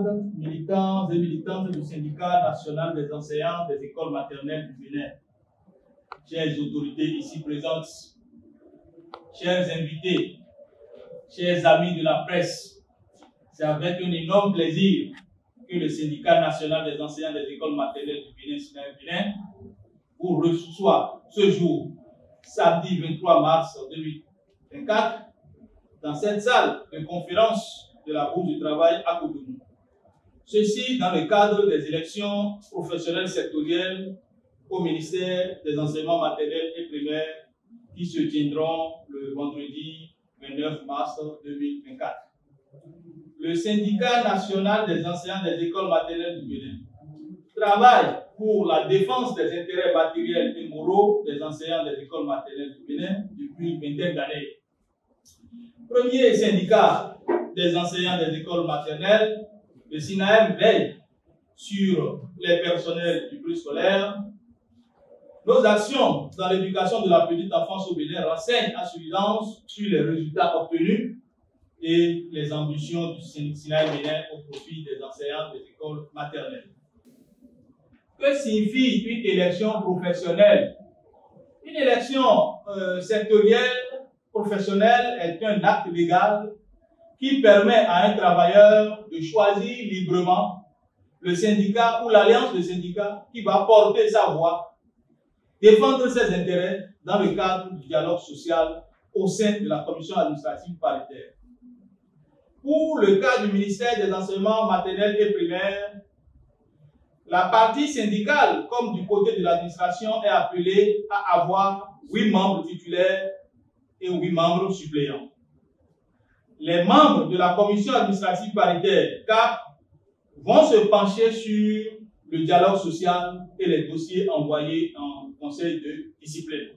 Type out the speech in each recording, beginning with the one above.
camarades, militants et militantes du syndicat national des enseignants des écoles maternelles du Bénin, chères autorités ici présentes, chers invités, chers amis de la presse, c'est avec un énorme plaisir que le syndicat national des enseignants des écoles maternelles du Bénin vous reçoit ce jour, samedi 23 mars 2024, dans cette salle de conférence de la Bourse du Travail à Cotonou. Ceci dans le cadre des élections professionnelles sectorielles au ministère des enseignements maternels et primaires qui se tiendront le vendredi 29 mars 2024. Le syndicat national des enseignants des écoles maternelles du Bénin travaille pour la défense des intérêts matériels et moraux des enseignants des écoles maternelles du Bénin depuis une vingtaine d'années. Premier syndicat des enseignants des écoles maternelles, le SINAEM veille sur les personnels du préscolaire. Nos actions dans l'éducation de la petite enfance au Bénin renseignent à suffisance sur les résultats obtenus et les ambitions du SINAEM Bénin au profit des enseignants des écoles maternelles. Que signifie une élection professionnelle? Une élection sectorielle professionnelle est un acte légal qui permet à un travailleur de choisir librement le syndicat ou l'alliance de syndicats qui va porter sa voix, défendre ses intérêts dans le cadre du dialogue social au sein de la commission administrative paritaire. Pour le cas du ministère des enseignements maternels et primaires, la partie syndicale, comme du côté de l'administration, est appelée à avoir 8 membres titulaires et 8 membres suppléants. Les membres de la commission administrative paritaire, CAP, vont se pencher sur le dialogue social et les dossiers envoyés en conseil de discipline.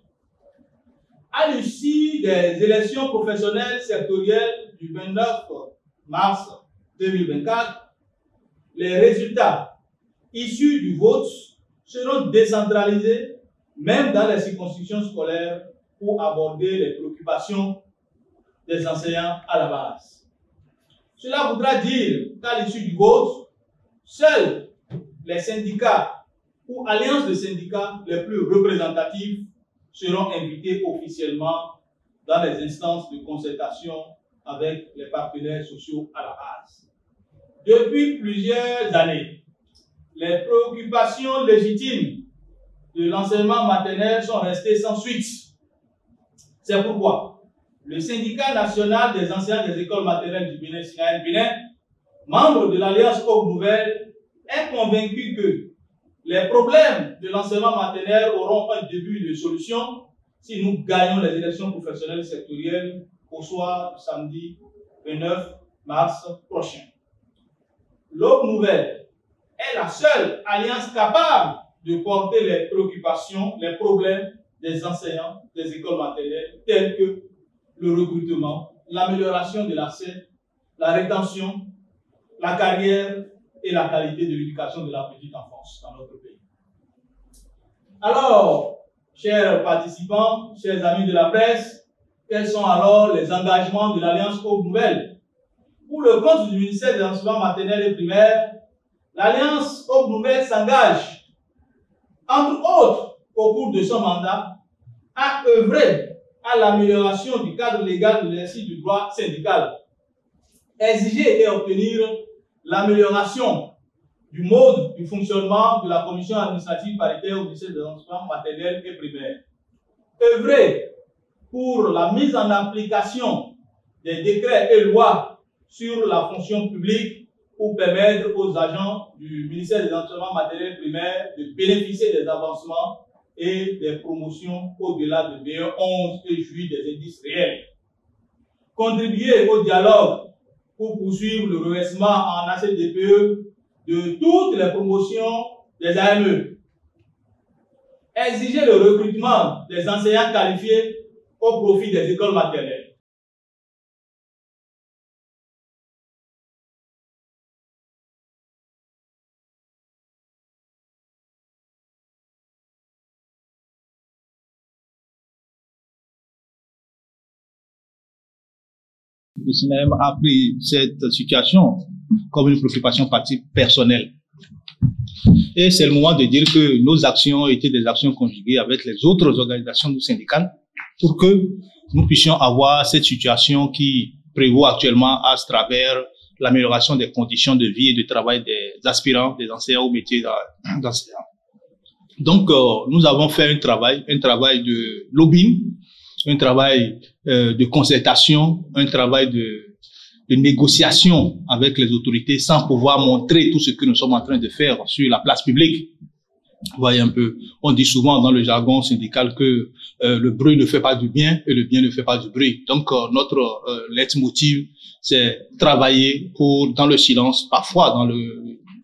À l'issue des élections professionnelles sectorielles du 29 mars 2024, les résultats issus du vote seront décentralisés, même dans les circonscriptions scolaires, pour aborder les préoccupations des enseignants à la base. Cela voudra dire qu'à l'issue du vote, seuls les syndicats ou alliances de syndicats les plus représentatifs seront invités officiellement dans les instances de concertation avec les partenaires sociaux à la base. Depuis plusieurs années, les préoccupations légitimes de l'enseignement maternel sont restées sans suite. C'est pourquoi le syndicat national des enseignants des écoles maternelles du Bénin, SINAEM Bénin, membre de l'Alliance Aube Nouvelle, est convaincu que les problèmes de l'enseignement maternel auront un début de solution si nous gagnons les élections professionnelles sectorielles au soir du samedi 29 mars prochain. L'Aube Nouvelle est la seule alliance capable de porter les préoccupations, les problèmes des enseignants des écoles maternelles tels que le recrutement, l'amélioration de l'accès, la rétention, la carrière et la qualité de l'éducation de la petite enfance dans notre pays. Alors, chers participants, chers amis de la presse, quels sont alors les engagements de l'Alliance Aube Nouvelle? Pour le compte du ministère des enseignements maternels et primaires, l'Alliance Aube Nouvelle s'engage, entre autres, au cours de son mandat, à œuvrer à l'amélioration du cadre légal de l'exercice du droit syndical, exiger et obtenir l'amélioration du mode du fonctionnement de la commission administrative paritaire au ministère des enseignements maternels et primaires, œuvrer pour la mise en application des décrets et lois sur la fonction publique pour permettre aux agents du ministère des enseignements maternels et primaires de bénéficier des avancements et des promotions au-delà de BE11 et jouir des indices réels. Contribuer au dialogue pour poursuivre le reversement en ACDPE de toutes les promotions des AME. Exiger le recrutement des enseignants qualifiés au profit des écoles maternelles. Le SINAEM a pris cette situation comme une préoccupation personnelle. Et c'est le moment de dire que nos actions étaient des actions conjuguées avec les autres organisations syndicales pour que nous puissions avoir cette situation qui prévaut actuellement à travers l'amélioration des conditions de vie et de travail des aspirants, des enseignants au métier d'enseignant. Donc, nous avons fait un travail de lobbying, un travail de concertation, un travail de négociation avec les autorités sans pouvoir montrer tout ce que nous sommes en train de faire sur la place publique. Vous voyez un peu, on dit souvent dans le jargon syndical que le bruit ne fait pas du bien et le bien ne fait pas du bruit. Donc, notre leitmotiv, c'est travailler dans le silence, parfois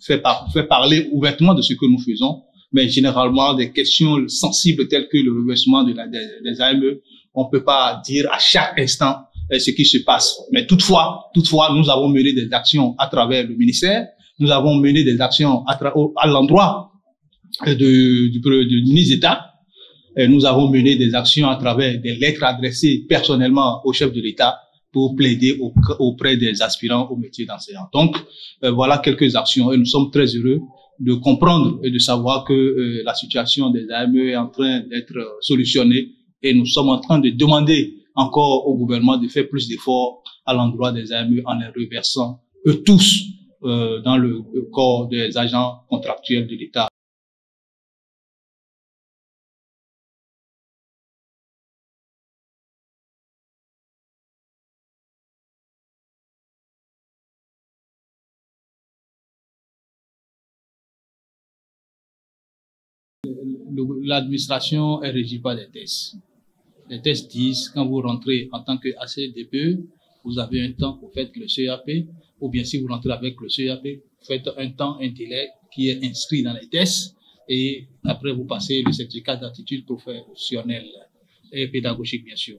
faire parler ouvertement de ce que nous faisons, mais généralement des questions sensibles telles que le reversement des AME, on peut pas dire à chaque instant ce qui se passe. Mais toutefois, nous avons mené des actions à travers le ministère, nous avons mené des actions à l'endroit du ministre d'État, et nous avons mené des actions à travers des lettres adressées personnellement au chef de l'État pour plaider auprès des aspirants au métier d'enseignant. Donc, voilà quelques actions et nous sommes très heureux de comprendre et de savoir que la situation des AME est en train d'être solutionnée et nous sommes en train de demander encore au gouvernement de faire plus d'efforts à l'endroit des AME en les reversant eux tous dans le corps des agents contractuels de l'État. L'administration est régie par des tests. Les tests disent, quand vous rentrez en tant qu'ACDPE, vous avez un temps, vous faites le CAP, ou bien si vous rentrez avec le CAP, vous faites un temps, un délai qui est inscrit dans les tests, et après vous passez le certificat d'aptitude professionnelle et pédagogique, bien sûr.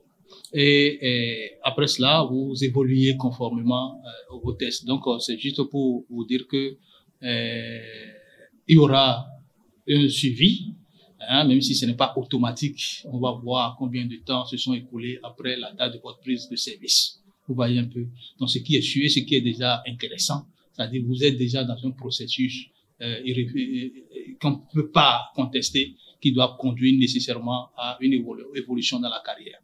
Et après cela, vous évoluez conformément aux tests. Donc, c'est juste pour vous dire que il y aura un suivi, même si ce n'est pas automatique. On va voir combien de temps se sont écoulés après la date de votre prise de service. Vous voyez un peu. Donc, ce qui est sûr, ce qui est déjà intéressant, c'est-à-dire que vous êtes déjà dans un processus qu'on ne peut pas contester, qui doit conduire nécessairement à une évolution dans la carrière.